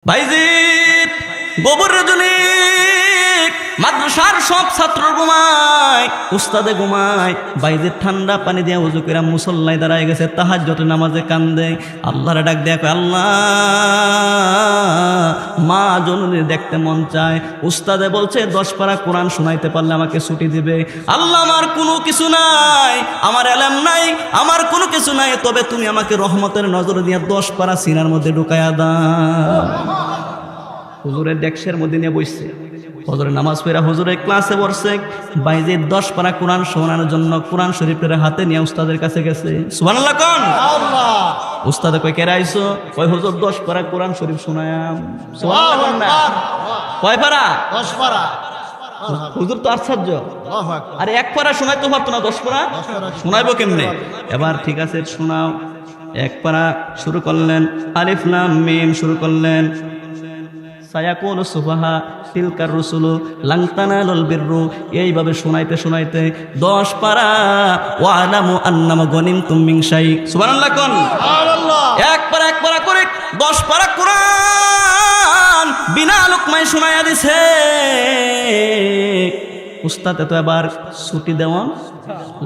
ভাইজিৎ গোবর রজনী মাদ্রাসার সব ছাত্র ঘুমায়, উস্তাদে ঘুমায়। বাইজিৎ ঠান্ডা পানি দিয়ে উজু করে মুসল্লায় দাঁড়ায় গেছে, তাহাজ্জুদের নামাজে কান্দে, আল্লাহরে ডাক দেয়া কয়, আল্লাহ মা জননী দেখতে মন চায়। উস্তাদে বলছে 10 পারা কোরআন শোনাইতে পারলে আমাকে ছুটি দিবে। আল্লাহ আমার কোনো কিছু নাই, আমার এলেম নাই, আমার কোনো কিছু নাই, তবে তুমি আমাকে রহমতের নজর দিয়ে 10 পারা সিনার মধ্যে ঢুকাইয়া দাও। হুজুরের ডেস্কের মধ্যে নিয়ে বসছে, হুজুরের নামাজ পড়া হুজুরের ক্লাসে বসছে। বাইজিৎ 10 পারা কোরআন শোনানোর জন্য কোরআন শরীফের হাতে নিয়ে উস্তাদের কাছে গেছে। সুবহানাল্লাহ কোন উস্তাদে কয় কেরা আইছো? কয় হুজুর 10 পারা কোরআন শরীফ শোনায়াম। সুবহানাল্লাহ না কয় পারা? 10 পারা। হুজুর তো আশ্চর্য, আরে 1 পারা শোনাইতে পারতো না, 10 পারা শোনাইবো কেমনে? এবার ঠিক আছে শোনাও। 1 পারা শুরু করলেন, আলিফ লাম মিম শুরু করলেন। সায়াকুলু সুফাহা তিলকার রুসুলু লান তানালুল বিররু, এইভাবে শোনাইতে শোনাইতে 10 পারা ওয়ালামু আন্নামা গনিমতুম মিন শাই। সুবহানাল্লাহ কোন সুবহানাল্লাহ। 1 পারা করে 10 পারা কোরআন বিনা লোকমায় শোনাইয়া দিছে। উস্তাদে তো এবার ছুটি দেওয়ান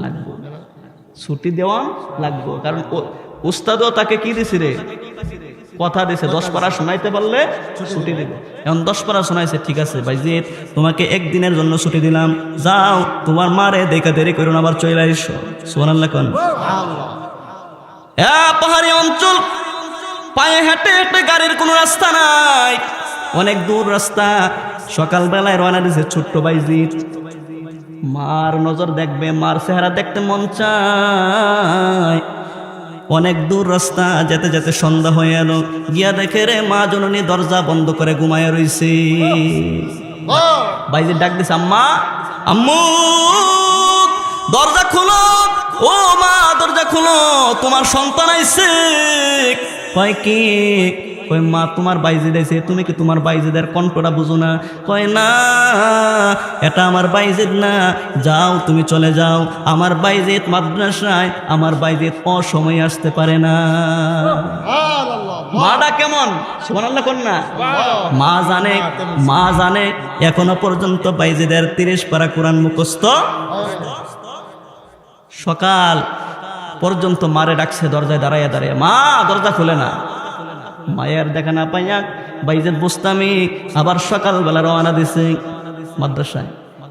লাগবে, ছুটি দেওয়ান লাগবে, কারণ উস্তাদও তাকে কি দিছে রে? কথা দিছে 10 পারা শোনাইতে পারলে ছুটি দিব। এখন 10 পারা শোনাইছে, ঠিক আছে বাইজিৎ তোমাকে 1 দিনের জন্য ছুটি দিলাম, যাও তোমার মারে দেখা দেরি করো না, আবার চলে আইসো। সুবহানাল্লাহ কোন পাহাড়ি অঞ্চল, পায়ে হেঁটে হেঁটে, গাড়ির কোনো রাস্তা নাই, অনেক দূর রাস্তা। সকালবেলায় রওনা দিছে ছোট্ট বাইজিৎ, মার নজর দেখবে, মার চেহারা দেখতে মন চায়। অনেক দূর রাস্তা, যেতে যেতে সন্ধ্যা হয়ে এলো, গিয়া দেখে রে মা জননী দরজা বন্ধ করে ঘুমায় রইছে। বাইজিৎ ডাক দিছে, আম্মা আম্মু দরজা খুলো, ও মা দরজা খুলো, তোমার সন্তান আইছে। কয় কি? কয় মা তোমার বাইজিৎ আইছে। তুমি কি তোমার বাইজিদের কণ্ঠটা বুঝো না? কয় না, এটা আমার বাইজিৎ না, যাও তুমি চলে যাও, আমার বাইজিৎ মাদ্রাসায়, আমার বাইজিৎ অসময়ে আসতে পারে না। মাটা কেমন? সুবহানাল্লাহ কোন না মা জানে এখনো পর্যন্ত বাইজিদের 30 পারা কোরআন মুখস্থ। সকাল পর্যন্ত মারে ডাকছে, দরজায় দাঁড়াইয়া দাঁড়াইয়া, মা দরজা খুলে না। মায়ের দেখা না পাইয়া বাইজিৎ বুস্তামি আবার সকালবেলা রওনা দিছে মাদ্রাসায়।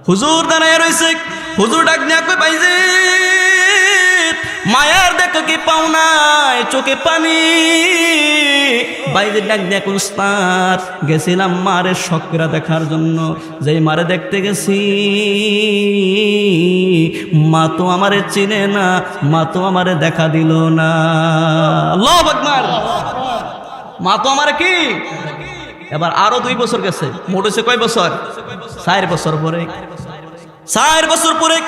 হুজুর দাঁড়াইয়া রইছে, হুজুর ডাক দিয়া কই, বাইজিৎ মায়ের দেখো কি পাও নাই, চোখে পানি। বাইজিৎ ডাক দিয়া কই, উস্তাদ গেছিলাম মারে শখরা দেখার জন্য, যেই মারে দেখতে গেছি মা তো আমারে চিনে না, মা তো আমারে দেখা দিল না। আল্লাহু আকবার। মা তো আমার কি? এবার আরো 2 বছর গেছে, মোট হয়েছে কয় বছর? 4 বছর পরে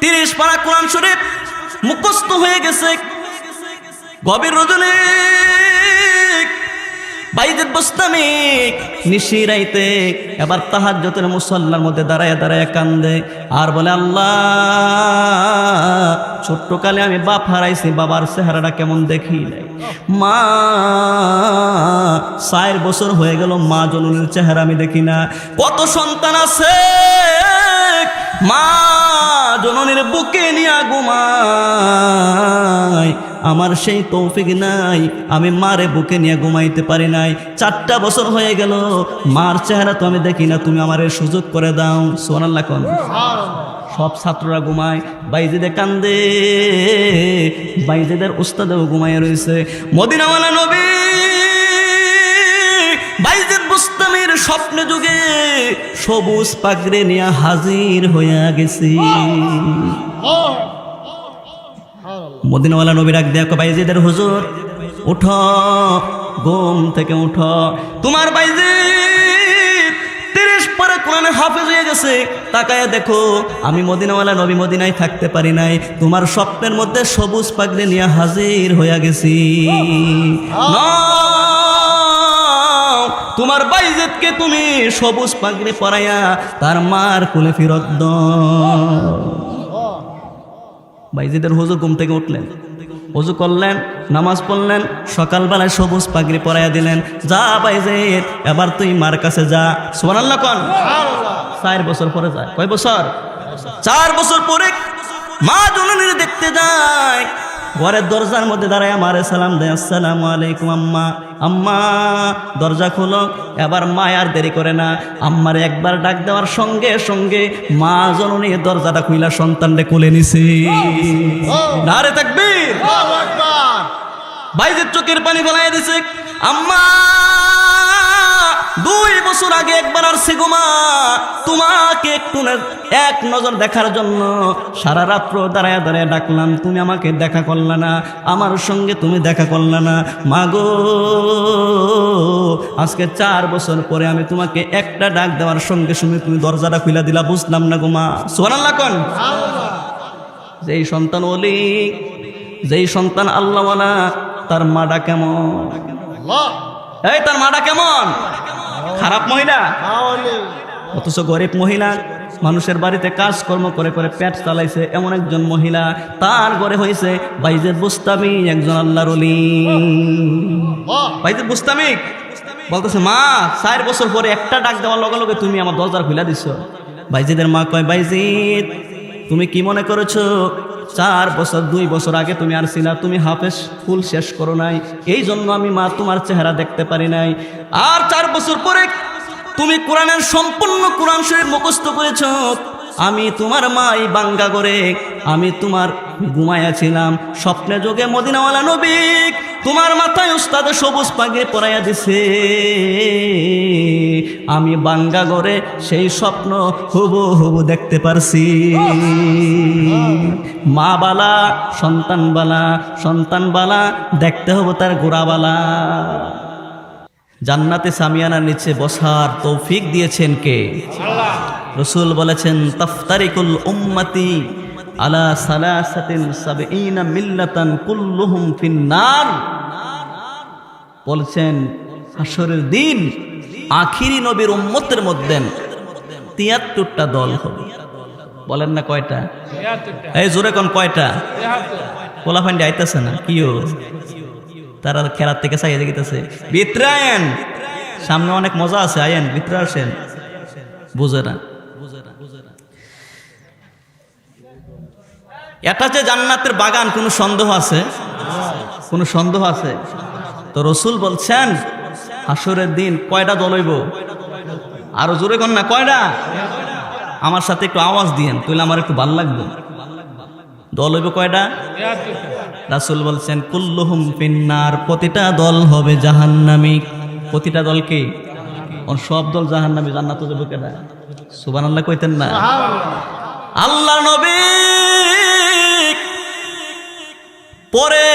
30 পারা কোরআন শরীফ মুখস্থ হয়ে গেছে। গভীর রজনী বাইজিৎ বুস্তামি নিশিরাইতে এবার তাহাজ্জুদের মুসল্লার মধ্যে দাঁড়ায় দাঁড়ায় কান্দে আর বলে, আল্লাহ ছোট্টকালে আমি বাপ হারাইছি, বাবার চেহারাটা কেমন দেখি নাই, মা 4 বছর হয়ে গেল মা জননীর চেহারা আমি দেখি না। কত সন্তান আছে মা জননীর বুকে নিয়ে ঘুমায়, আমার সেই তৌফিক নাই, আমি মারে বুকে নিয়ে ঘুমাইতে পারি নাই। 4টা বছর হয়ে গেল মার চেহারা তো আমি দেখি না, তুমি আমারে সুযোগ করে দাও। সুবহানাল্লাহ কোন সব ছাত্ররা ঘুমায়, বাইজিদে কান্দে, বাইজিদের উস্তাদেও ঘুমায় রয়েছে। মদিনাওয়ালা নবী বাইজিৎ বুস্তামির স্বপ্নে যুগে সবুজ পাগড়ি নিয়ে হাজির হইয়া গেছে। মদিনাওয়ালা নবী ডাক দেয়া কয়, বাইজিদের হুজুর উঠো, ঘুম থেকে উঠো, তোমার বাইজিৎ 30 পারা কোরআনে হাফেজ হয়ে গেছে। তাকায়া দেখো, আমি মদিনাওয়ালা নবী মদিনায় থাকতে পারি নাই, তোমার স্বপ্নের মধ্যে সবুজ পাগড়ি নিয়ে হাজির হইয়া গেছি। তোমার বাইজিৎকে তুমি সবুজ পাগড়ি পরাইয়া তার মার কোলে ফিরত দাও। বাইজিদের হুজুর ঘুম থেকে উঠলেন, ওযু করলেন, নামাজ পড়লেন, সকালবেলায় সবুজ পাগড়ি পরাইয়া দিলেন, যা বাইজিদ এবার তুই মার কাছে যা। সুবহানাল্লাহ কোন। 4 বছর পরে যায়। কয় বছর? 4 বছর পরে মা জননীর দেখতে যায়, ঘরের দরজার মধ্যে দাঁড়ায় মারে সালাম দেয়, আসসালামু আলাইকুম আম্মা। আম্মা দরজা খোলো। এবার মা আর দেরি করে না, আম্মারে একবার ডাক দেওয়ার সঙ্গে সঙ্গে মা জননী দরজাটা খুইলা সন্তানরে কোলে নিছে। নারে তাকবীর। বাইজিদ চোখের পানি ফেলাই দিছে। আম্মা 2 বছর আগে একবার আসছি গো মা, তোমাকে একটু এক নজর দেখার জন্য সারা রাত্র দাঁড়ায় দাঁড়ায় ডাকলাম, তুমি আমাকে দেখা করলা না, আমার সঙ্গে তুমি দেখা করলা না। মা গো আজকে 4 বছর পরে আমি তোমাকে একটা ডাক দেওয়ার সঙ্গে সঙ্গে তুমি দরজাটা খুলে দিলা, বুঝলাম না গো মা। সুবহানাল্লাহ কোন। যেই সন্তান ওলি, যেই সন্তান আল্লাহওয়ালা, তার মাটা কেমন? এই তার মাটা কেমন? খারাপ মহিলা, অথচ গরিব মহিলা, মানুষের বাড়িতে কাজকর্ম করে করে পেট চালাইছে এমন একজন মহিলা, তার ঘরে হয়েছে বাইজিদ বুস্তামি, একজন আল্লাহর ওলি। বাইজিদ বুস্তামি বলতেছে, মা 4 বছর পরে একটা ডাক দেওয়ার লগে লগে তুমি আমার দরজা খুলে দিছ। বাইজিদের মা কয়, বাইজিদ তুমি কি মনে করেছো 4 বছর 2 বছর আগে তুমি আর ছিলা, তুমি হাফেজ ফুল শেষ করো নাই, এই জন্য আমি মা তোমার চেহারা দেখতে পারি নাই। আর 4 বছর পরে তুমি কোরআনের সম্পূর্ণ কোরআন শরীফ মুখস্থ করেছো। আমি তোমার মা এই বাঙ্গা করে আমি তোমার ঘুমায়া ছিলাম, স্বপ্নে যোগে মদিনাওয়ালা নবী তোমার মাথায় উস্তাদে সবুজ পাগড়ি পরাইয়া দিছে। আমি বাঙ্গা করে সেই স্বপ্ন হুবহু দেখতে পারছি। মা বালা, সন্তান বালা, সন্তান বালা, দেখতে হবে তার গোড়া বালা। জান্নাতে সামিয়ানার নিচে বসার তৌফিক দিয়েছেন কে? আল্লাহ। রাসূল বলেছেন, তাফতারিকুল উম্মতি আলা সালাসাতিন সাবঈনা মিল্লাতান কুল্লুহুম ফিন্নার। বলছেন হাসরের দিন আখিরি নবীর উম্মতের মধ্যে 73টা দল হবে। বলেন না কয়টা? এই জোরে কোন কয়টা? পোলাফান্ডি আইতাছে না কিও, তারা খেলার থেকে চাইয়ে দেখিতেছে। ভিতরে আয়েন, সামনে অনেক মজা আছে, আয়েন ভিতরে আসেন। বুঝে না এটা যে জান্নাতের বাগান, কোনো সন্দেহ আছে? কোনো সন্দেহ আছে? তো রাসূল বলছেন হাসরের দিন কয়টা দল হইব? আরো জোরে কোন না কয়টা? আমার সাথে একটু আওয়াজ দিয়েন, তাহলে আমার একটু ভালো লাগবে। দল হইব কয়টা? রাসূল বলছেন কুল্লুহুম ফিন্নার, প্রতিটা দল হবে জাহান্নামী। প্রতিটা দল কি? সব দল জাহান্নামী, জান্নাতে যাবে কেডা? সুবহানাল্লাহ কইতেন না? আল্লাহ নবী পরে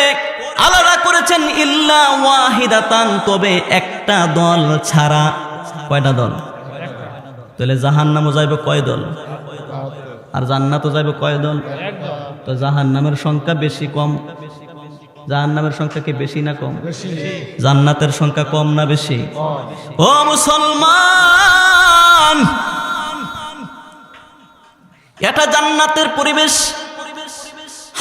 আলাদা করেছেন ইল্লা ওয়াহিদাতান, তবে একটা দল ছাড়া। কয়টা দল? তাহলে জাহান্নামে যাইবে কয় দল? আর জান্নাতে যাইবে কয় দল? তো জাহান্নামের সংখ্যা বেশি কম? জাহান্নামের সংখ্যা কি বেশি না কম? জান্নাতের সংখ্যা কম না বেশি? ও মুসলমান, এটা জান্নাতের পরিবেশ।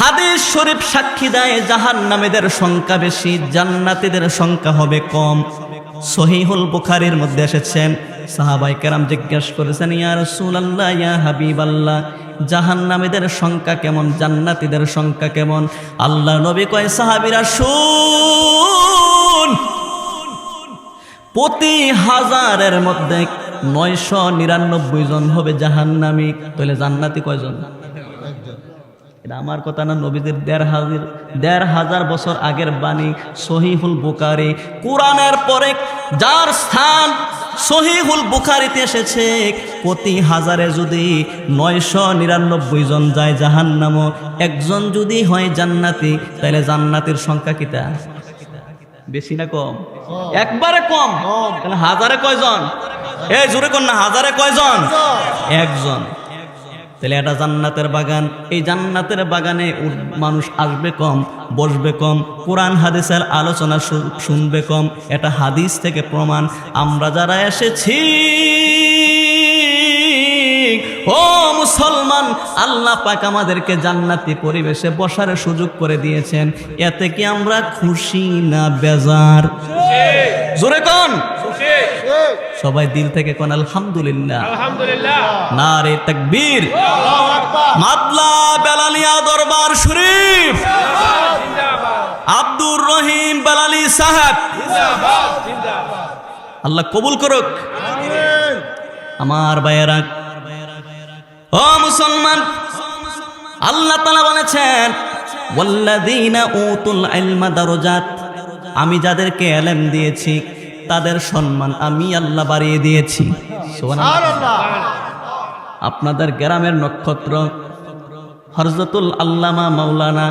হাদিস শরীফ সাক্ষী দেয় জাহান্নামীদের সংখ্যা বেশি, জান্নাতীদের সংখ্যা হবে কম। সহিহুল বুখারীর মধ্যে এসেছেন, সাহাবায়ে কেরাম জিজ্ঞাসা করেছেন, ইয়া রাসূলুল্লাহ, ইয়া হাবিবাল্লাহ, জাহান্নামীদের সংখ্যা কেমন, জান্নাতীদের সংখ্যা কেমন? আল্লাহ নবী কয়, সাহাবীরা শুন, প্রতি 1000-এর মধ্যে 999 জন হবে জাহান্নামী। তাহলে জান্নাতি কয়জন? এটা আমার কথা না, নবীদের 1500 বছর আগের বাণী। সহিহুল বুখারী, কোরআনের পরে যার স্থান সহিহুল বুখারীতে এসেছে, প্রতি 1000-এ যদি 999 জন যায় জাহান্নাম, একজন যদি হয় জান্নাতি, তাহলে জান্নাতের সংখ্যা কিটা? বেশি না কম? একবারে কম। তাহলে 1000-এ কয়জন? এই জোরে কোন না, 1000-এ কয়জন? একজন। তাহলে এটা জান্নাতের বাগান। এই জান্নাতের বাগানে মানুষ আসবে কম, বসবে কম, কোরআন হাদিসের আলোচনা শুনবে কম। এটা হাদিস থেকে প্রমাণ। আমরা যারা এসেছি ও মুসলমান, আল্লাহ পাক আমাদেরকে জান্নাতি পরিবেশে বসার সুযোগ করে দিয়েছেন, এতে কি আমরা খুশি না বেজার? জোরে কোন, সবাই দিল থেকে কোন আলহামদুলিল্লাহ। আলহামদুলিল্লাহ। নারে তাকবীর। মাতলা বেলালিয়া দরবার শরীফ, আব্দুর রহিম বেলালি সাহেব, আল্লাহ কবুল করুক। আমার ভাইয়েরা, ও মুসলমান, আল্লাহ তাআলা বলেছেন ওয়াল্লাযীনা উতুল ইলমা দারাজাত, আমি যাদেরকে ইলম দিয়েছি তাদের সম্মান আমি আল্লাহ বাড়িয়ে দিয়েছি। সুবহানাল্লাহ। আপনাদের গ্রামের নক্ষত্র হযরতুল আল্লামা মাওলানা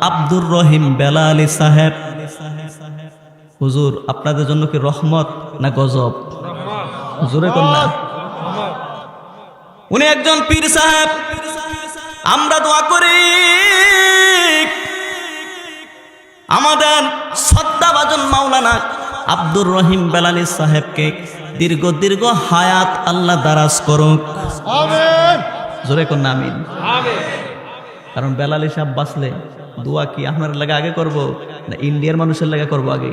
আব্দুর রহিম বেলালি সাহেব, হুজুর আপনাদের জন্য কি রহমত না গজব? হুজুরে কোন না, উনি একজন পীর সাহেব। আমরা দোয়া করি আমাদের শ্রদ্ধাভাজন মাওলানা আব্দুর রহিম বেলালি সাহেবকে দীর্ঘ দীর্ঘ হায়াত আল্লাহ দারাজ করুক। আমিন। জোরে কোন আমিন। আমিন। কারণ বেলালি সাহেব বাঁচলে দোয়া কি আপনার লাগা আগে করব না ইন্ডিয়ার মানুষের লাগা করব আগে?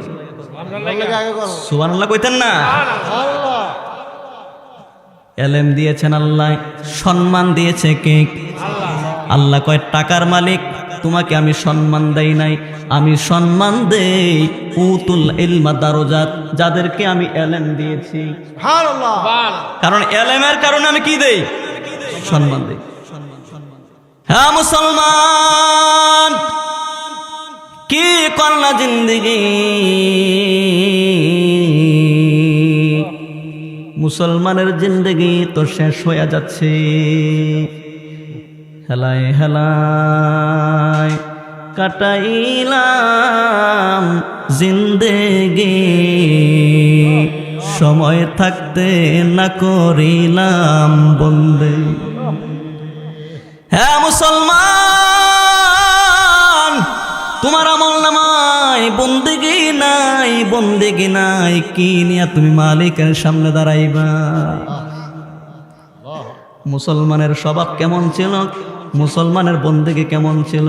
সুবহানাল্লাহ কইতেন না? এলেম দিয়েছেন আল্লাহ, সম্মান দিয়েছে কে? আল্লাহ কয় টাকার মালিক তোমাকে আমি সম্মান দেই নাই, আমি সম্মান দেই উতুল ইলমা দারাজাত, যাদেরকে আমি এলেম দিয়েছি। সুবহানাল্লাহ। কারণ এলেমের কারণে আমি কি দেই? সম্মান দেই। হ্যাঁ মুসলমান, কি করলা জিন্দেগি, মুসলমানের জিন্দেগি তো শেষ হয়ে যাচ্ছে। হেলায় হেলায় কাটাইলাম জিন্দেগি, সময় থাকতে না করিলাম বন্দে। হ্যাঁ মুসলমান, তোমার আমল নামায় বন্দেগি নাই, বন্দেগি নাই, কি নিয়ে তুমি মালিকের সামনে দাঁড়াইবা? মুসলমানের স্বভাব কেমন ছিল, মুসলমানের বন্দেগি কেমন ছিল,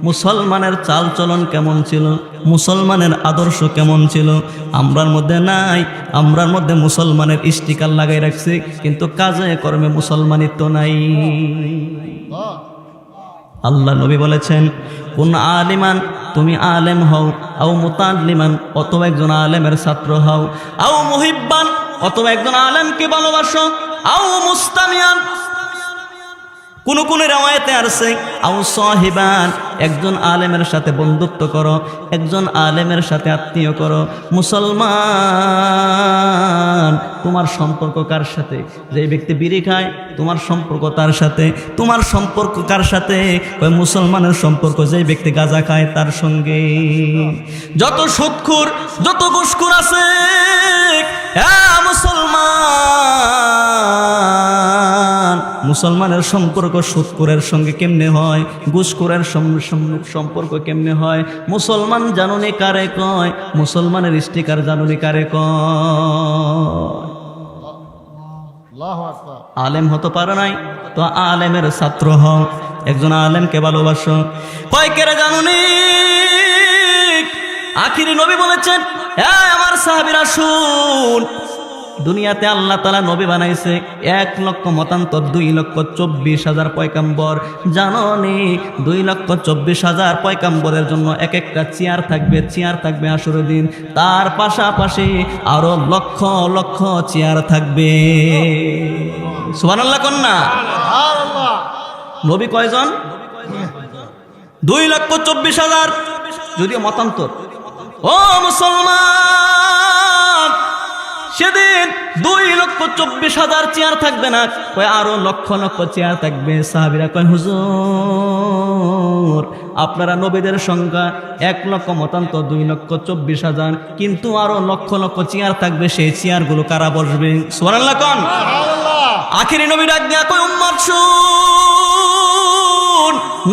মুসলমানের চাল চলন কেমন ছিল, মুসলমানের আদর্শ কেমন ছিল, আমরার মধ্যে নাই। আমরার মধ্যে মুসলমানের স্টিকার লাগাই রাখছি, কিন্তু কাজে কর্মে মুসলমানিত্ব নাই। আল্লাহ নবী বলেছেন কোন আলিমান, তুমি আলেম হও, আও মুতাল্লিমান, অথবা একজন আলেমের ছাত্র হও, আও মুহিব্বান, অথবা একজন আলেমকে ভালোবাসো, আও মুস্তামিয়ান, কোন কোন রিওয়ায়াতে আছে আও সাহিবান, একজন আলেমের সাথে বন্ধুত্ব করো, একজন আলেমের সাথে আত্মীয় করো। মুসলমান, তোমার সম্পর্ক কার সাথে? যে ব্যক্তি বিড়ি খায় তোমার সম্পর্ক তার সাথে। তোমার সম্পর্ক কার সাথে? মুসলমানের সম্পর্ক যে ব্যক্তি গাঁজা খায় তার সঙ্গে। যত সুদখোর যত ঘুষখোর আছে, হ্যাঁ মুসলমান, মুসলমানের সম্পর্ক সুদখোরের সঙ্গে কেমনে হয়, ঘুষখোরের সম্পর্ক কেমনে হয়? মুসলমান জানুনি কারে কয়, মুসলমানের স্টিকার জানুনি কারে কয়? আলেম হতে পারো নাই তো আলেমের ছাত্র হও, একজন আলেমকে ভালোবাসো। কয় কেরে জানুনি? আখিরি নবী বলেছেন, হ্যাঁ আমার সাহাবীরা শুন, দুনিয়াতে আল্লাহ তাআলা নবী বানাইছে 1,00,000 মতান্তর 2,24,000 পয়গাম্বর। জানো নি 2,24,000 পয়গাম্বরের জন্য এক একটা চেয়ার থাকবে আসরের দিন। তার পাশাপাশি আরো লক্ষ লক্ষ চেয়ার থাকবে। সুবহানাল্লাহ কোন না? নবী কয়জন? 2,24,000, যদিও মতান্তর। ও মুসলমান, সেদিন 2,24,000 চেয়ার থাকবে না, কয় আরো লক্ষ লক্ষ চেয়ার থাকবে। সাহাবীরা কয় হুজুর আপনারা নবীদের সংখ্যা 1,00,000 মতান্তর 2,24,000, কিন্তু আরো লক্ষ লক্ষ চেয়ার থাকবে, সেই চেয়ারগুলো কারা বসবে? সুবহানাল্লাহ কোন? আখিরি নবী ডাক দিয়া কয় উম্মত শুন,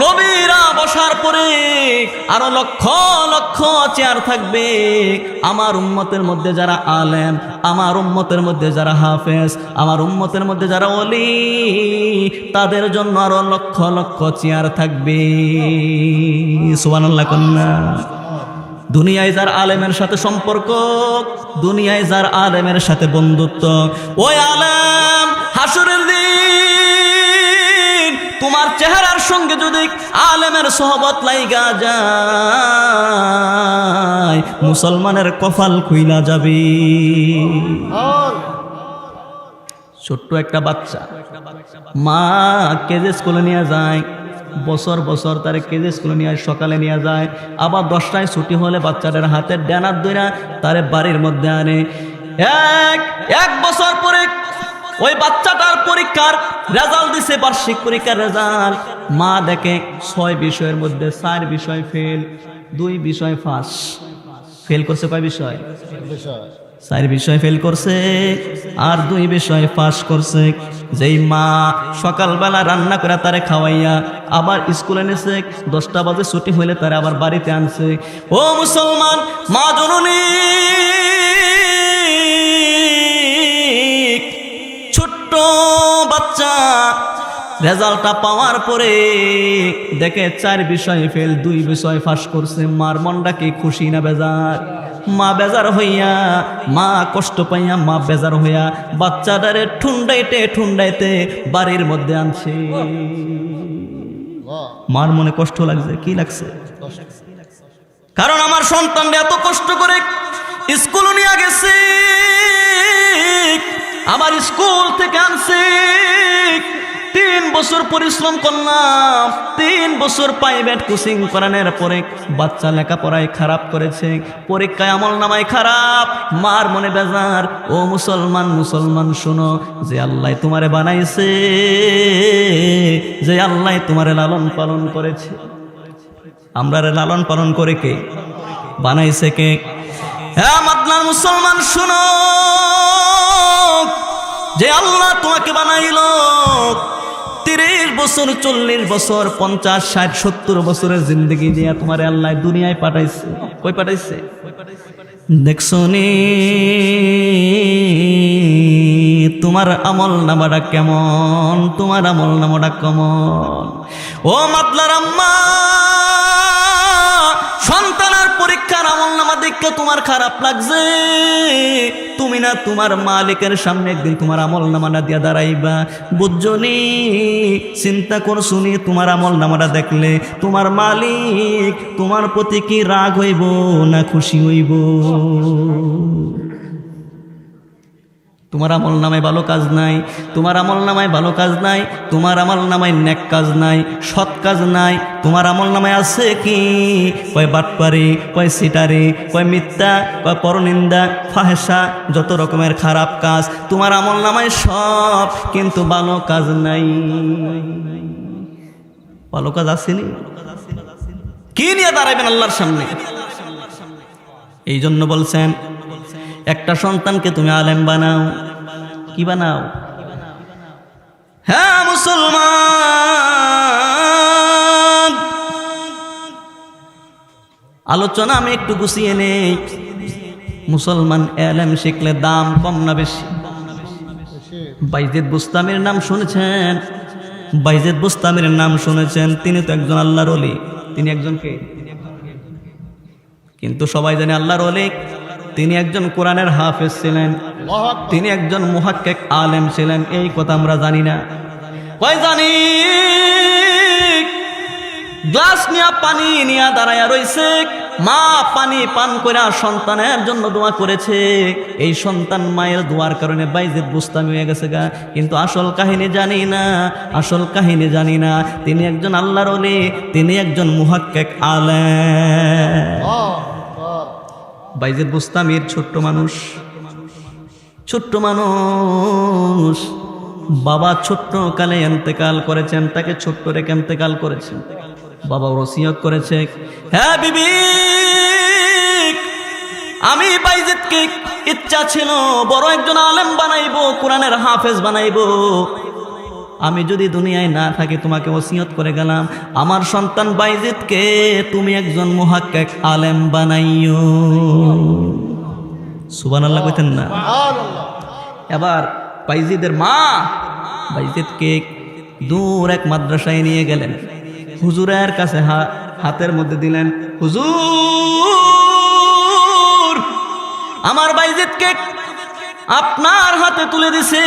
নবীরা বসার পরে আরো লক্ষ লক্ষ চেয়ার থাকবে। আমার উম্মতের মধ্যে যারা আলেম, আমার উম্মতের মধ্যে যারা হাফেজ, আমার উম্মতের মধ্যে যারা ওলি, তাদের জন্য আরো লক্ষ লক্ষ চেয়ার থাকবে। সুবহানাল্লাহ কন্যা। দুনিয়ায় যার আলেমের সাথে সম্পর্ক, দুনিয়ায় যার আলেমের সাথে বন্ধুত্ব, ওই আলেম হাসরের দিন তোমার চেহারার সঙ্গে যদি আলেমের সোহবত লাইগা যায়, মুসলমানের কপাল খুইলা যাবে। ছোট্ট একটা বাচ্চা মা কেজে স্কুলে নিয়ে যায়, বছর বছর তারে কেজে স্কুলে নিয়ে সকালে নিয়ে যায়, আবার 10টায় ছুটি হলে বাচ্চাটার হাতে ড্যানার ধইরা তারে বাড়ির মধ্যে আনে। এক বছর পরে ওই বাচ্চাটার পরীক্ষার রেজাল্ট দিছে, বার্ষিক পরীক্ষার রেজাল্ট। মা দেখে 6 বিষয়ের মধ্যে 4 বিষয় ফেল, 2 বিষয় পাস। ফেল করছে কয় বিষয়? 4 বিষয় ফেল করছে আর 2 বিষয় পাস করছে। যেই মা সকালবেলা রান্না করে তারে খাওয়াইয়া আবার স্কুলে নেছে, 10টা বাজে ছুটি হইলে তারে আবার বাড়িতে আনছে। ও মুসলমান মা জননী, ছোট্ট বাচ্চা রেজাল্টটা পাওয়ার পরে দেখে 4 বিষয় ফেল, 2 বিষয় পাস করছে। মার মনটা কি খুশি না বেজার? মা বেজার হইয়া, মা কষ্ট পাইয়া, মা বেজার হইয়া বাচ্চাটারে ঠুন্ডাইতে বাড়ির মধ্যে আনছে। মার মনে কষ্ট লাগছে। কি লাগছে? কারণ আমার সন্তানরা এত কষ্ট করে স্কুল নিয়ে গেছে, আবার স্কুল থেকে আনছে, 3 বছর পরিশ্রম করলাম, 3 বছর প্রাইভেট কোচিং করানোর পরে বাচ্চা লেখাপড়ায় খারাপ করেছে, পরীক্ষায় আমল নামায় খারাপ। মার মনে বেজার। ও মুসলমান, মুসলমান শোনো, যে আল্লাহ তোমারে বানাইছে, যে আল্লাহ তোমারে লালন পালন করেছে, আমরা লালন পালন করে কে বানাইছে? কে? হ্যাঁ মাদলার মুসলমান শোনো, যে আল্লাহ তোমাকে বানাইলো 30 বছর, 40 বছর, 50, 60, 70 বছরের জিন্দগি নিয়ে তোমার আল্লাহ দুনিয়ায় পাঠাইছে। কই পাঠাইছে? দেখছো নি তোমার আমল নামাটা কেমন? তোমার আমল নামাটা কেমন? ও মাতলার আম্মা, সন্তানের পরীক্ষার আমল নামা দেখে তোমার খারাপ লাগছে, তুমি না তোমার মালিকের সামনে একদিন তোমার আমল নামাটা দিয়া দাঁড়াইবা। বুঝছনি? চিন্তা করছুনি? তোমার আমল নামাটা দেখলে তোমার মালিক তোমার প্রতি কি রাগ হইব না খুশি হইব? তোমার আমল নামায় ভালো কাজ নাই, তোমার আমল নামায় ভালো কাজ নাই, তোমার আমল নামায় নেক কাজ নাই, সৎ কাজ নাই। তোমার আমল নামায় আছে কি? কয় বাটপারি, কয় সিটারি, কয় মিথ্যা, কয় পরনিন্দা, ফাহেসা, যত রকমের খারাপ কাজ তোমার আমল নামায় সব, কিন্তু ভালো কাজ নাই। ভালো কাজ আসেনি? কি নিয়ে দাঁড়াইবেন আল্লাহর সামনে? এই জন্য বলছেন একটা সন্তানকে তুমি আলেম বানাও। কি বানাও? হ্যাঁ মুসলমান, আলোচনা আমি একটু গুছিয়ে নেই। মুসলমান আলেম শিখলে দাম কম না বেশি? বাইজিদ বুস্তামির নাম শুনেছেন? বাইজিদ বুস্তামির নাম শুনেছেন? তিনি তো একজন আল্লাহর ওলি। তিনি একজন কে? কিন্তু সবাই জানে আল্লাহর ওলি। তিনি একজন কোরআনের হাফেজ ছিলেন, তিনি একজন মুহাক্কিক আলেম ছিলেন। এই কথা আমরা জানি না। কই জানি? গ্লাস নিয়ে পানি নিয়ে দাঁড়ায়া রইছে, মা পানি পান করে সন্তানের জন্য দোয়া করেছে। এই সন্তান মায়ের দোয়ার কারণে বাইজিদ বুস্তামি হয়ে গেছে গা। কিন্তু আসল কাহিনী জানি না, আসল কাহিনী জানি না। তিনি একজন আল্লাহর ওলি, তিনি একজন মুহাক্কিক আলেম। বাইজিদ বুস্তামির ছোট্ট মানুষ, ছোট্ট মানুষ, বাবা ছোট্ট কালে ইন্তেকাল করেছেন, তাকে ছোট্ট রেখে ইন্তেকাল করেছেন। বাবা ওসিয়ত করেছে, হ্যাঁ বিবি, আমি বাইজিদকে ইচ্ছা ছিল বড় একজন আলেম বানাইবো, কোরআনের হাফেজ বানাইবো। আমি যদি দুনিয়ায় না থাকি তোমাকে ওসিয়ত করে গেলাম আমার সন্তান বাইজিদকে তুমি একজন মুহাক্কিক আলেম বানাইও। সুবহানাল্লাহ কইতেন না? এবার বাইজিদের মা বাইজিদকে দূর এক মাদ্রাসায় নিয়ে গেলেন, হুজুরের কাছে হাতের মধ্যে দিলেন, হুজুর আমার বাইজিদকে আপনার হাতে তুলে দিছে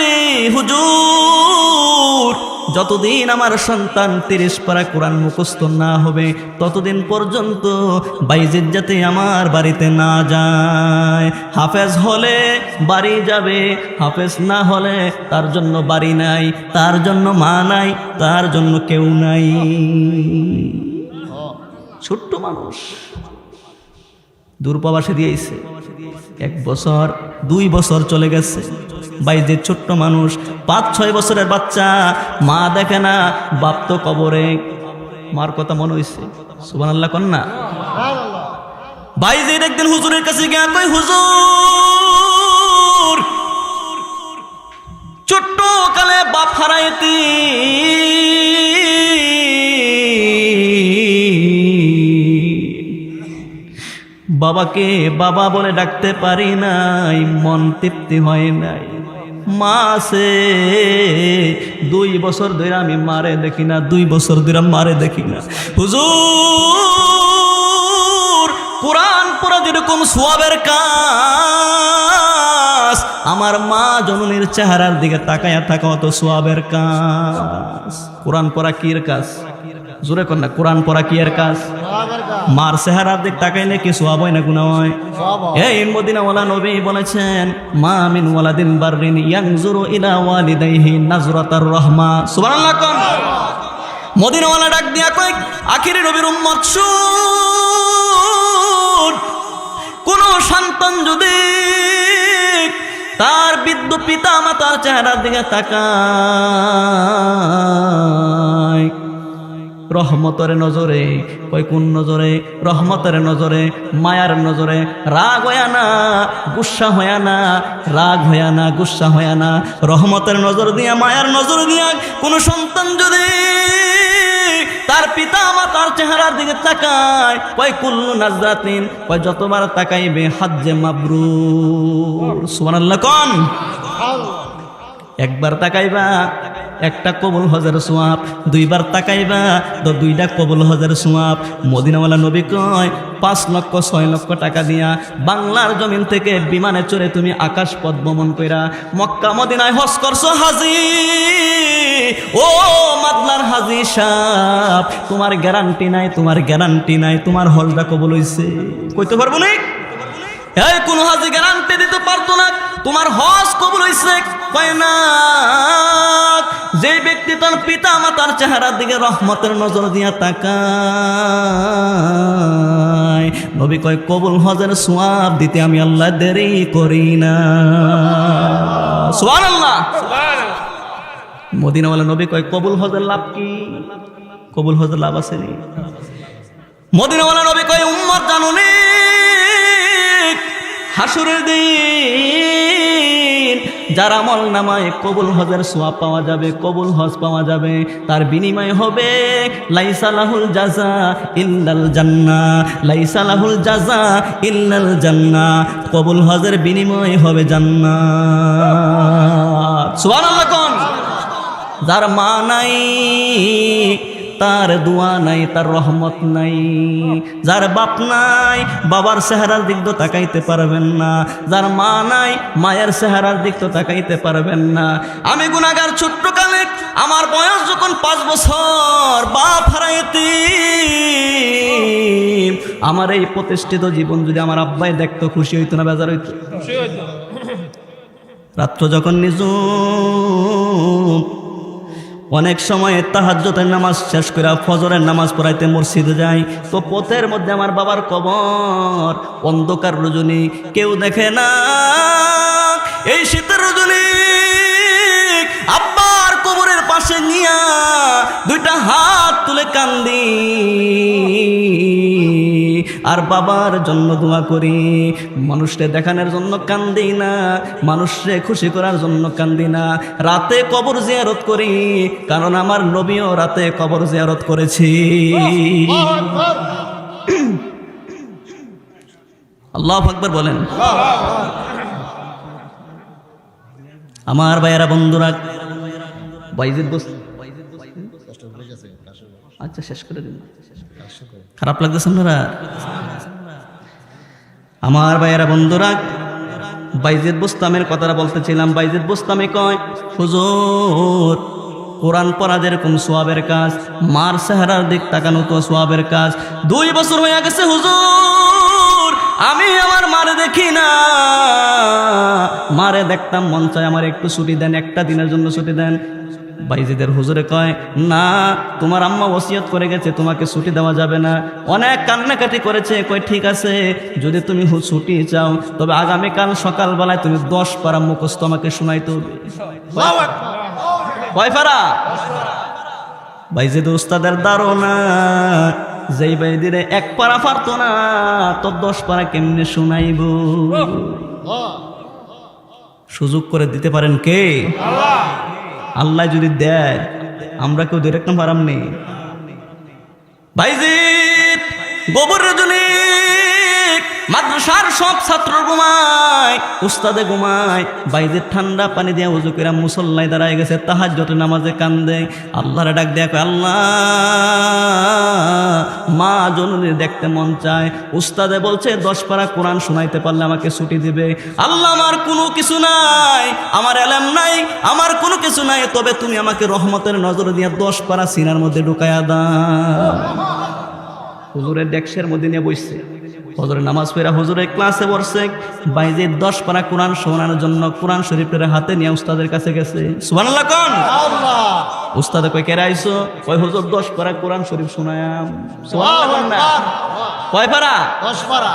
হুজুর, যতদিন আমার সন্তান 30 পারা কোরআন মুখস্থ না হবে ততদিন পর্যন্ত বাইজিদ যাতে আমার বাড়িতে না যায়। হাফেজ হলে বাড়ি যাবে, হাফেজ না হলে তার জন্য বাড়ি নাই, তার জন্য মা নাই, তার জন্য কেউ নাই। ছোট্ট মানুষ দূরপ্রবাসে দিয়েছে, 1 বছর 2 বছর চলে গেছে। বাইজিদ ছোট্ট মানুষ, 5-6 বছরের বাচ্চা, মা দেখে না, বাপ তো কবরে। মার কথা মনে হইছে? সুবহানাল্লাহ কন না? বাইজিদ একদিন হুজুরের কাছে গিয়ে কই, হুজুর ছোট্ট কালে বাপ হারাইতি, বাবাকে বাবা বলে ডাকতে পারি নাই, মন তৃপ্তি হয় নাই। মা আছে 2 বছর ধরে আমি মারে দেখি না, 2 বছর ধরে মারে দেখি না। হুজুর কোরআন পড়া যেরকম সওয়াবের কাজ, আমার মা জননীর চেহারার দিকে তাকায়া থাকা অত সওয়াবের কাজ। কোরআন পড়া কির কাজ? জোরে কর না, কোরআন পড়া কি এর কাজ? মার চেহারার দিক তাকাইলে কি সওয়াব হয় না গুনাহ হয়? এই মদিনাওয়ালা নবী বলেছেন, মা মিন ওয়ালাদিন বাররিন ইয়ানজুরু ইলা ওয়ালিদাইহি নাজরাতার রাহমা। সুবহানাল্লাহ কোন? মদিনাওয়ালা ডাক দিয়া কয়, আখিরি নবীর উম্মত শুন, কোন সন্তান যদি তার বৃদ্ধ পিতা মাতার চেহারার দিকে তাকায় রহমতের নজরে, কয় কোন নজরে? রহমতের নজরে, মায়ার নজরে, রাগ হয়া না, গুসা হয়া না, রাগ হয়া না, গুসা হয়া না, রহমতের নজর দিয়া, মায়ার নজর দিয়া কোন সন্তান যদি তার পিতা মাতার চেহারার দিকে তাকায়, কয় কুল্লু নাজরাতিন, কয় যতবার তাকাইবে হাজ্জে মাবরুর। সুবহানাল্লাহ কোন? একবার তাকাইবা একটা কবুল হজের সোয়াব, 2 বার তাকাইবা তো 2টা কবুল হজের সোয়াব। মদিনাওয়ালা নবী কয় 5 লক্ষ 6 লক্ষ টাকা দিয়া বাংলার জমিন থেকে বিমানে চড়ে তুমি আকাশ পথ ভ্রমণ কইরা মক্কা মদিনায় হজ করছো হাজি, ও মাদলার হাজি সাহেব, তোমার গ্যারান্টি নাই, তোমার গ্যারান্টি নাই তোমার হজটা কবুল হইছে? কইতে পারবো না? এই কোন হাজি গ্যারান্টি দিতে পারতো না তোমার হজ কবুল হইছে? কয় না। যে ব্যক্তি তার পিতা মাতার চেহারার দিকে রহমতের নজর দিয়া তাকায়, নবী কয় কবুল হজের সওয়াব দিতে আমি আল্লাহ দেরি করি না। সুবহানাল্লাহ। মদিনাওয়ালা নবী কয় কবুল হজের লাভ কি? কবুল হজের লাভ আছে নি? মদিনাওয়ালা নবী কয় উম্মত জানুনি, হাসুরের দিন যার আমল নামায় কবুল হজের সওয়াব পাওয়া যাবে, কবুল হজ পাওয়া যাবে, তার বিনিময় হবে লাইসা লাহুল জাযা ইল্লাল জান্নাহ, লাইসা লাহুল জাযা ইল্লাল জান্নাহ, কবুল হজের বিনিময় হবে জান্নাত। সুবহানাল্লাহ কোন? যার মা নাই তার দোয়া নাই, তার রহমত নাই। যার বাপ নাই বাবার চেহারার দিক তো তাকাইতে পারবেন না, যার মা নাই মায়ের চেহারার দিক তো তাকাইতে পারবেন না। আমি গুনাহগার ছোট্ট কালে, আমার বয়স যখন 5 বছর, বাপ হারাইতি, আমার এই প্রতিষ্ঠিত জীবন যদি আমার আব্বাই দেখতো খুশি হইতো না বেজার হইতো? রাত্র যখন নিজুম, অনেক সময় তাহাজ্জুদের নামাজ শেষ করে ফজরের নামাজ পড়াইতে মসজিদে যাই, তো পথের মধ্যে আমার বাবার কবর, অন্ধকার রজনী, কেউ দেখে না। এই শীতের রজনী আব্বার কবরের পাশে নিয়া 2টা হাত তুলে কান্দি, আর বাবার জন্য দোয়া করি। মানুষকে দেখানোর জন্য কান্দি না, মানুষকে খুশি করার জন্য কান্দি না। রাতে কবর জিয়ারত করি, কারণ আমার নবীও রাতে কবর জিয়ারত করেছি। আল্লাহু আকবার বলেন। আমার ভাইয়েরা বন্ধুরা, বাইজিদ বস্তামি, আচ্ছা শেষ করে দিন, খারাপ লাগতেছে আপনারা? আমার ভাইয়েরা বন্ধুরা, বাইজিদ বস্তামের কথাটা বলতেছিলাম। বাইজিদ বস্তামি কয়, হুজুর কোরআন পড়া যেরকম সোয়াবের কাজ, মার চেহারার দিক তাকানো তো সোয়াবের কাজ। 2 বছর হয়ে গেছে হুজুর, আমি আমার মারে দেখি না। মারে দেখতাম, মন চায় আমার একটু ছুটি দেন, একটা দিনের জন্য ছুটি দেন। বাইজিদের হুজুরে কয়, না, তোমার আম্মা ওসিয়ত করে গেছে, তোমাকে ছুটি দেওয়া যাবে না। অনেক কান্নাকাটি করেছে। কয় ঠিক আছে, যদি তুমি ছুটি চাও তবে আগামীকাল সকালবেলায় তুমি 10 পারা মুখস্থ আমাকে শোনাইতে হবে। কয় পারা? বাইজিদ উস্তাদের ধারণা, যেই বাইদিরে 1 পারা পারতো না, তো 10 পারা কেমনে শোনাইব? সুযোগ করে দিতে পারেন কে? আল্লাহ যদি দেয়, আমরা কেউ ধরে রাখতে পারাম নেই। বাইজিদ গোবর রজনী, মাদ্রাসার সব ছাত্র ঘুমায়, উস্তাদে ঘুমায়। বাইজিদ ঠান্ডা পানি দিয়ে ওযু করে মুসল্লায় দাঁড়ায় গেছে, তাহাজ্জুদের নামাজে কান্দে, আল্লাহরে ডাক দেয়া কয়, আল্লাহ, মা জননী দেখতে মন চায়। উস্তাদে বলছে 10 পারা কোরআন শোনাইতে পারলে আমাকে ছুটি দিবে। আল্লাহ, আমার কোনো কিছু নাই, আমার এলেম নাই, আমার কোনো কিছু নাই, তবে তুমি আমাকে রহমতের নজর দিয়ে 10 পারা সিনার মধ্যে ঢুকায়া দাও। হুজুরের ডেস্কের মধ্যে নিয়ে বসছে, হুজুরের নামাজ পড়া হুজুরের ক্লাসে বসছে। বাইজিদ 10 পারা কোরআন শোনানোর জন্য কোরআন শরীফের হাতে নিয়ে উস্তাদের কাছে গেছে। সুবহানাল্লাহ কোন? উস্তাদে কয়, কে আইছো? কয়, হুজুর 10 পারা কোরআন শরীফ শোনায়াম। সুবহানাল্লাহ কোন না? কয় পারা? 10 পারা।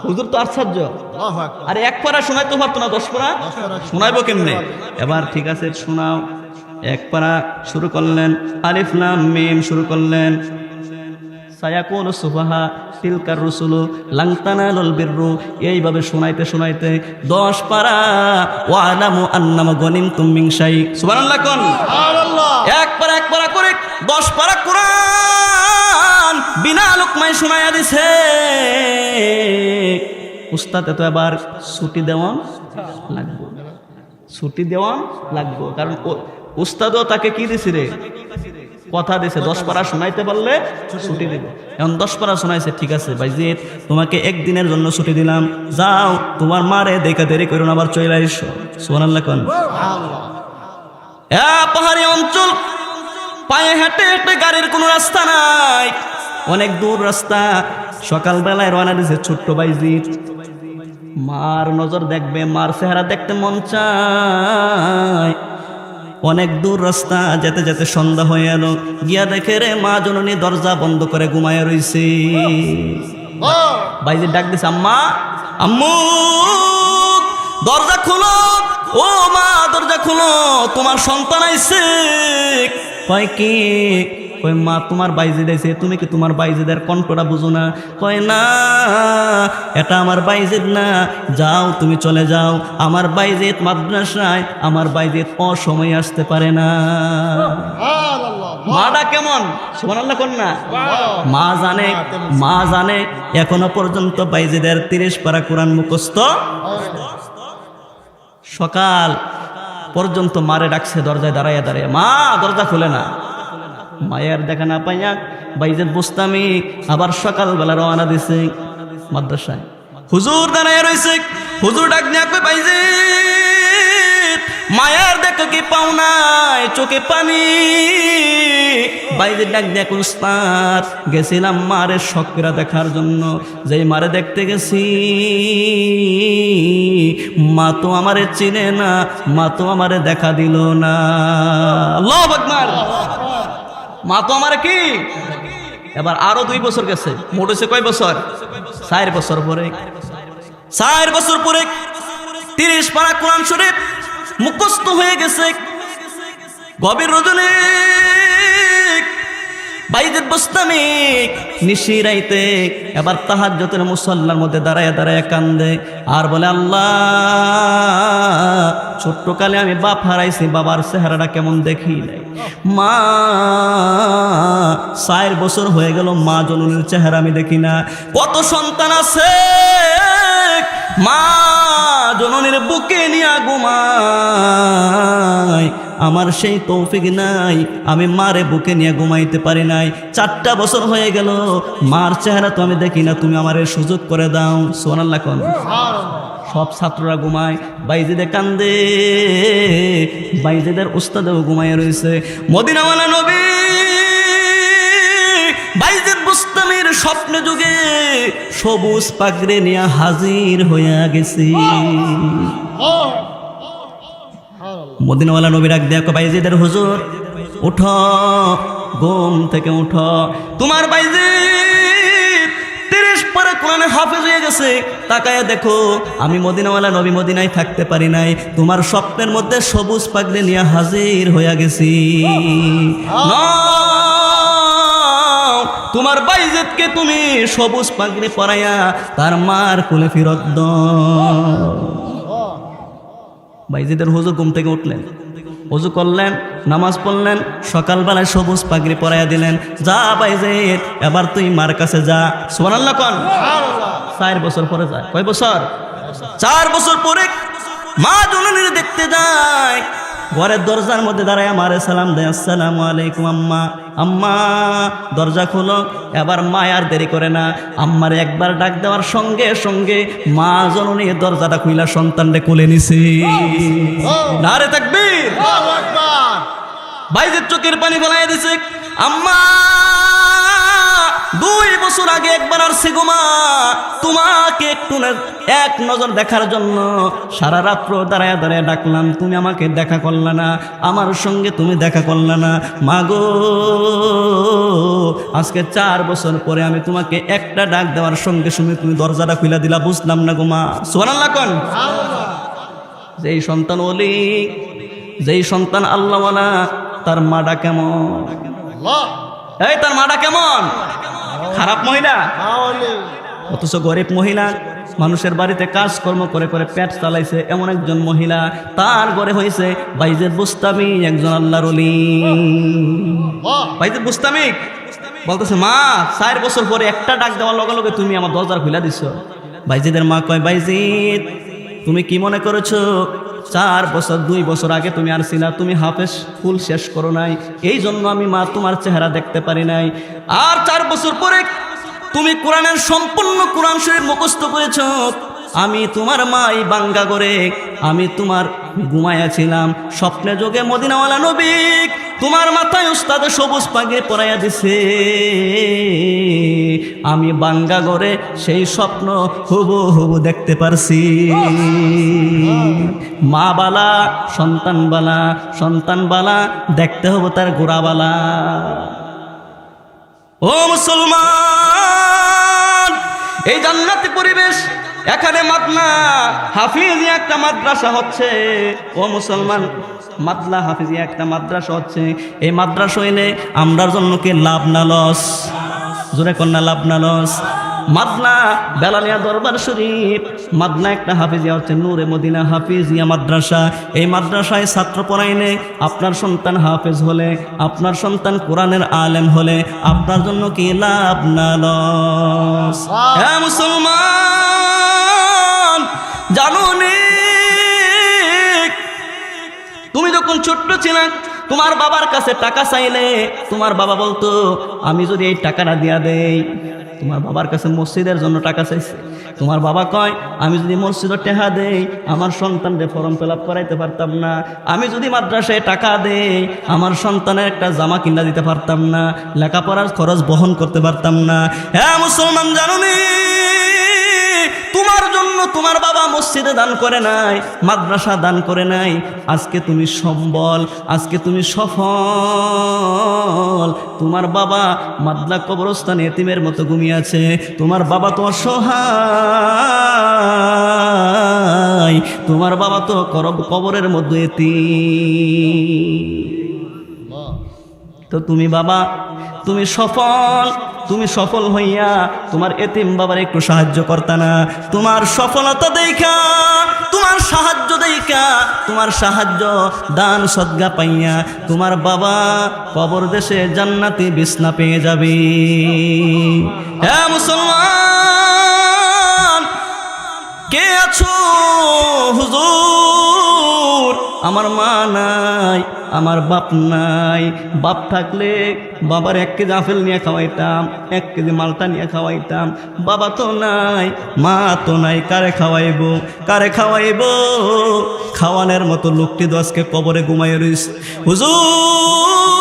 হুজুর তো আশ্চর্য, আরে 1 পারা শোনাইতে পারতো না, 10 পারা শোনাইবো কেমনে? এবার ঠিক আছে শোনাও। 1 পারা শুরু করলেন, আলিফ লাম মিম শুরু করলেন। সায়াকুলু সুফাহা তিলকার রুসুলু লাং তানালুল বিররু, এইভাবে শোনাইতে শোনাইতে 10 পারা ওয়ালামু আন্নামা গনিমতুম মিন শাই। সুবহানাল্লাহ কোন? সুবহানাল্লাহ। 1 পারা করে 10 পারা কোরআন বিনা লোকমায় শোনায়া দিছে। উস্তাদে তো এবার ছুটি দেওয়ান লাগবে, ছুটি দেওয়ান লাগবে, কারণ উস্তাদও তাকে কি দিছে রে? কথা দিছে, 10 পারা শোনাইতে পারলে ছুটি দিব। এখন 10 পারা শোনাইছে, ঠিক আছে বাইজিদ, তোমাকে 1 দিনের জন্য ছুটি দিলাম, যাও তোমার মারে দেখা দেরি করো না, আবার চলে আইসো। সুবহানাল্লাহ কোন? পাহাড়ি অঞ্চল, পায়ে হেঁটে হেঁটে, গাড়ির কোনো রাস্তা নাই, অনেক দূর রাস্তা। সকালবেলায় রওনা দিছে ছোট্ট বাইজিদ। মার নজর দেখবে, মার চেহারা দেখতে মন চায়। অনেক দূর রাস্তা, যেতে যেতে সন্ধ্যা হয়ে এলো। গিয়া দেখে রে মা জননী দরজা বন্ধ করে ঘুমায় রইছে। বাইজিদ ডাক দিছে, আম্মা, আম্মু দরজা খুলো, ও মা দরজা খুলো, তোমার সন্তান আইছে। কয় কি? কয় মা তোমার বাইজিদ আইছে। তুমি কি তোমার বাইজিদের কণ্ঠটা বুঝো না? কয় না, এটা আমার বাইজিদ না, যাও তুমি চলে যাও। আমার বাইজিদ মাদ্রাসায়, আমার বাইজিদ অসময়ে আসতে পারে না। মাটা কেমন? সুবহানাল্লাহ কোন না? মা জানে এখনো পর্যন্ত বাইজিদের 30 পারা কোরআন মুখস্থ। সকাল পর্যন্ত মারে ডাকছে, দরজায় দাঁড়াইয়া দাঁড়াইয়া, মা দরজা খুলে না। মায়ের দেখা না পাইয়া বাইজিদ বুস্তামি আবার সকালবেলা রওনা দিছে মাদ্রাসায়। হুজুর দাঁড়াইয়া রইছে, হুজুর ডাক দিয়া কয়, বাইজিদ মায়ের দেখো কি পাও নাই, চোখে পানি। বাইজিদ ডাক দিয়া কয়, উস্তাদ গেছিলাম মারে শখরা দেখার জন্য, যেই মারে দেখতে গেছি মা তো আমারে চিনে না, মা তো আমারে দেখা দিল না। আল্লাহু আকবার। মা তো আমার কি? এবার আরো 2 বছর গেছে, মোট হয়েছে কয় বছর? 4 বছর পরে 30 পারা কোরআন শরীফ মুখস্থ হয়ে গেছে। গভীর রজনী বাইজিদ বুস্তামি নিশিরাইতে এবার তাহাজ্জুদের মুসাল্লার মধ্যে দাঁড়ায় দাঁড়ায় কান্দে আর বলে, আল্লাহ, ছোট্টকালে আমি বাপ হারাইছি, বাবার চেহারাটা কেমন দেখি নাই। মা 4 বছর হয়ে গেল, মা জননীর চেহারা আমি দেখি না। কত সন্তান আছে মা জননীর বুকে নিয়ে ঘুমায়, আমার সেই তৌফিক নাই, আমি মারে বুকে নিয়ে ঘুমাইতে পারি নাই। 4টা বছর হয়ে গেল, মার চেহারা তো আমি দেখি না, তুমি আমার সুযোগ করে দাও। সুবহানাল্লাহ কোন। সব ছাত্ররা ঘুমায়, বাইজিদে কান্দে, বাইজিদের উস্তাদেও ঘুমায় রয়েছে। মদিনাওয়ালা নবী বাইজিদ বুস্তামির স্বপ্নে যুগে সবুজ পাগড়ি নিয়ে হাজির হইয়া গেছি। মদিনাওয়ালা নবী ডাক দেয়া কয়, বাইজিদের হুজুর উঠো, ঘুম থেকে উঠো, তোমার বাইজিদ 30 পরে কোরআনে হাফেজ হয়ে গেছে। তাকায় দেখো, আমি মদিনাওয়ালা নবী মদিনায় থাকতে পারি নাই, তোমার স্বপ্নের মধ্যে সবুজ পাগড়ি নিয়ে হাজির হইয়া গেছি। তোমার বাইজিদকে তুমি সবুজ পাগড়ি পরাইয়া তার মার কোলে ফিরত দাও। বাইজিদের হুজুর ঘুম থেকে উঠলেন, ওযু করলেন, নামাজ পড়লেন, সকালবেলায় সবুজ পাগড়ি পরাইয়া দিলেন। যা বাইজিদ, এবার তুই মার কাছে যা। সুবহানাল্লাহ কোন। 4 বছর পরে যায়। কয় বছর? 4 বছর পরে মা জননীর দেখতে যায়। ঘরের দরজার মধ্যে দাঁড়ায় মারে সালাম দেয়, আসসালামু আলাইকুম আম্মা। আম্মা দরজা খোলো। এবার মা আর দেরি করে না, আম্মারে একবার ডাক দেওয়ার সঙ্গে সঙ্গে মা জননী দরজাটা খুইলা সন্তানরে কোলে নিছে। নারে তাকবীর। বাইজিদ চোখের পানি ফেলাইয়া দিছে। আম্মা 2 বছর আগে একবার আসছি গো মা, তোমাকে একটু এক নজর দেখার জন্য সারা রাত্র দাঁড়ায় দাঁড়ায় ডাকলাম, তুমি আমাকে দেখা করলা না, আমার সঙ্গে তুমি দেখা করলা না। মা গো, আজকে 4 বছর পরে আমি তোমাকে একটা ডাক দেওয়ার সঙ্গে সঙ্গে তুমি দরজাটা খুলে দিলা, বুঝলাম না গো মা। সুবহানাল্লাহ কোন। যেই সন্তান ওলি, যেই সন্তান আল্লাহওয়ালা, তার মাটা কেমন? এই তার মাটা কেমন? খারাপ মহিলা, অথচ গরিব মহিলা, মানুষের বাড়িতে কাজকর্ম করে করে পেট চালাইছে এমন একজন মহিলা, তার ঘরে হয়েছে বাইজিদ বুস্তামি, একজন আল্লাহর ওলি। বাইজিদ বুস্তামি বলতেছে, মা 4 বছর পরে একটা ডাক দেওয়ার লগে লগে তুমি আমার দরজা খুলে দিছো। বাইজিদের মা কয়, বাইজিদ তুমি কি মনে করেছো 4 বছর 2 বছর আগে তুমি আর ছিলা, তুমি হাফেজ ফুল শেষ করো নাই, এই জন্য আমি মা তোমার চেহারা দেখতে পারি নাই। আর 4 বছর পরে তুমি কোরআনের সম্পূর্ণ কোরআন শরীফ মুখস্থ করেছো। আমি তোমার মাই বাঙ্গা করে আমি তোমার ঘুমায়া ছিলাম, স্বপ্নে যোগে মদিনাওয়ালা নবী তোমার মাথায় উস্তাদে সবুজ পাগড়ি পরাইয়া দিছে। আমি বাঙ্গা করে সেই স্বপ্ন হুবহু দেখতে পারছি। মা বালা, সন্তান বালা, সন্তান বালা, দেখতে হবে তার গোড়া বালা। ও মুসলমান, এই জান্নাতি পরিবেশ, এখানে মাদনা হাফিজিয়া একটা মাদ্রাসা হচ্ছে। ও মুসলমান, মাদলা হাফিজিয়া একটা মাদ্রাসা হচ্ছে। এই মাদ্রাসা হইলে আমরার জন্য কি লাভ না লস? জোরে কন্যা, লাভ না লস? মাদনা বেলালিয়া দরবার শরীফ, মাদনা একটা হাফিজিয়া হচ্ছে নূরে মদিনা হাফিজিয়া মাদ্রাসা। এই মাদ্রাসায় ছাত্র পড়াইলে, আপনার সন্তান হাফেজ হলে, আপনার সন্তান কোরআনের আলেম হলে আপনার জন্য কি লাভ না লস? হ্যাঁ মুসলমান, জানো নি তুমি যখন ছোট্ট ছিলা, তোমার বাবার কাছে টাকা চাইলে তোমার বাবা বলতো, আমি যদি এই টাকাটা দিয়া দেই, তোমার বাবার কাছে মসজিদের জন্য টাকা চাইছে, তোমার বাবা কয়, আমি যদি মসজিদের টাকা দেই আমার সন্তানকে ফর্ম ফিল আপ করাইতে পারতাম না, আমি যদি মাদ্রাসায় টাকা দেই আমার সন্তানের একটা জামা কিনা দিতে পারতাম না, লেখাপড়ার খরচ বহন করতে পারতাম না। হ্যাঁ মুসলমান, জানো নি তোমার জন্য তোমার বাবা মসজিদে দান করে নাই, মাদ্রাসা দান করে নাই, আজকে তুমি সম্বল, আজকে তুমি সফল। তোমার বাবা মাদলা কবরস্থানে এতিমের মতো ঘুমিয়ে আছে, তোমার বাবা তো অসহায়, তোমার বাবা তো কবরের মধ্যে এতিম। তো তুমি বাবা, তুমি সফল হইয়া তোমার এতিম বাবার একটু সাহায্য করতা না? তোমার সফলতা দেখা, তোমার সাহায্য দেখা, তোমার সাহায্য দান সদকা পাইয়া তোমার বাবা কবর দেশে জান্নাতি বিছনা পেয়ে যাবে। হ্যাঁ মুসলমান, কে আছো? হুজুর, আমার মা নাই, আমার বাপ নাই। বাপ থাকলে বাবার 1 কেজি আপেল নিয়ে খাওয়াইতাম, 1 কেজি মালটা নিয়ে খাওয়াইতাম। বাবা তো নাই, মা তো নাই, কারে খাওয়াইবো? খাওয়ানোর মতো লোকটি তো আজকে কবরে ঘুমাই রইছে। হুজুর,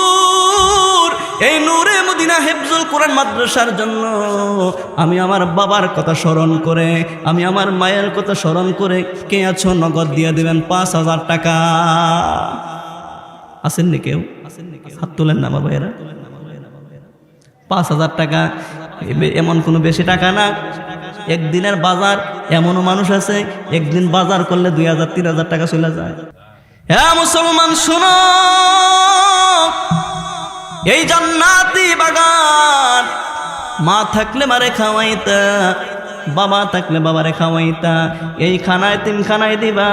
এই নূরে মদিনা হিফজুল কোরআন মাদ্রাসার জন্য আমি আমার বাবার কথা স্মরণ করে, আমি আমার মায়ের কথা স্মরণ করে, কে আছো নগদ দিয়ে দিবেন 5,000 টাকা? আসেননি কেউ? হাত তোলেন না আমার ভাইয়েরা। 5,000 টাকা এমন কোনো বেশি টাকা না। একদিনের বাজার, এমনও মানুষ আছে একদিন বাজার করলে 2,000-3,000 টাকা চলে যায়। হ্যাঁ মুসলমান শোনো, এই জান্নাতি বাগান মা থাকলে মারে খাওয়াইতা, বাবা থাকলে বাবারে খাওয়াইতা। এই খানা এতিমখানায় দিবা,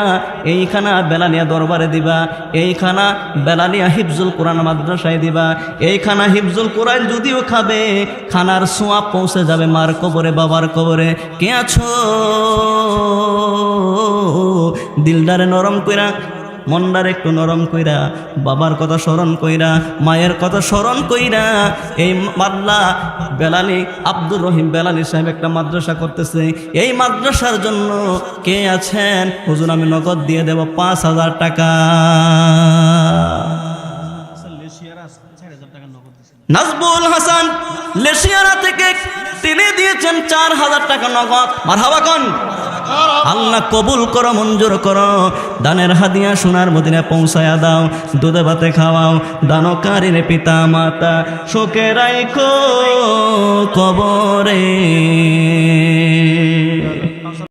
এই খানা বেলালিয়া দরবারে দিবা, এই খানা বেলালিয়া হিফজুল কোরআন মাদ্রাসায় দিবা। এই খানা হিফজুল কোরআন যদিও খাবে, খানার সোয়া পৌঁছে যাবে মার কবরে, বাবার কবরে। কে আছো? দিলদারে নরম কইরা, মনদার একটু নরম কইরা, বাবার কথা স্মরণ কইরা, মায়ের কথা স্মরণ কইরা। এই মাদ্রাসা বেলালি আব্দুর রহিম বেলালি সাহেব একটা মাদ্রাসা করতেছে। এই মাদ্রাসার জন্য কে আছেন? হুজুর, আমি নগদ দিয়ে দেব 5,000 টাকা। নাজবুল হাসান লেশিয়ারা থেকে তিনি দিয়েছেন 4,000 টাকা নগদ। মারহাবা কোন? আল্লাহ কবুল করো, মঞ্জুর করো। দানের হাদিয়া সোনার মদিনায় পৌঁছায়া দাও, দুধে ভাতে খাওয়াও দানকারীর পিতা মাতা, শোকে রাইখো কবরে।